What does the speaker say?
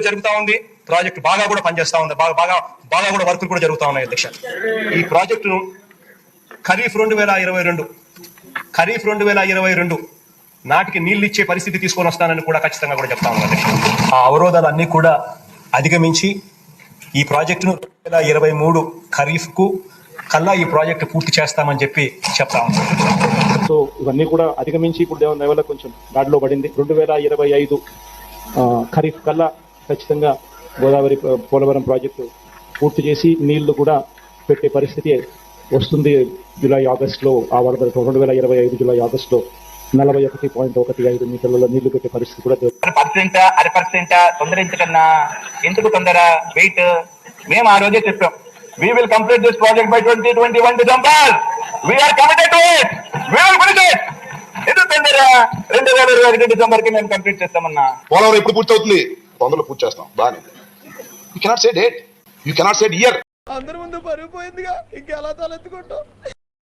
జరుగుతూ ఉంది. ప్రాజెక్టు బాగా కూడా పనిచేస్తా ఉంది. బాగా కూడా వర్కులు కూడా జరుగుతూ ఉన్నాయి అధ్యక్ష. ఈ ప్రాజెక్టును ఖరీఫ్ 2022 నాటికి నీళ్లు ఇచ్చే పరిస్థితి తీసుకొని వస్తానని కూడా ఖచ్చితంగా కూడా చెప్తా ఉన్నాను అధ్యక్ష. ఆ అవరోధాలు అన్ని కూడా అధిగమించి ఈ ప్రాజెక్టును 2023 ఖరీఫ్ కు కల్లా ఈ ప్రాజెక్టు పూర్తి చేస్తామని చెప్పి చెప్తా ఉన్నాం. సో ఇవన్నీ కూడా అధిగమించి ఇప్పుడు దేవుని దయ వల్ల కొంచెం దాడిలో పడింది. 2025 ఖరీఫ్ కల్లా ఖచ్చితంగా గోదావరి పోలవరం ప్రాజెక్టు పూర్తి చేసి నీళ్లు కూడా పెట్టే పరిస్థితి వస్తుంది. జూలై ఆగస్టులో ఆ వరదలు 2025 జూలై ఆగస్టులో 41.15 మీటర్లలో నీళ్లు పెట్టే పరిస్థితి కూడా అర% తొందర ఎందుకు తొందర వెయిట్ మేము ఆ రోజే చెప్పాం. We will complete this project by 2021 December. We are committed to it. We will finish it. ఎందుకు తొందర 2021 డిసెంబర్ కి మేము కంప్లీట్ చేస్తామన్నా. పోలవరం ఎప్పుడు పూర్తి అవుతుంది? తొందరలో పూర్తి చేస్తాం. బాగా you cannot say date, you cannot say year. అందరి ముందు పరిగిపోయిందిగా ఇంకెలా తలెత్తుకుంటాం.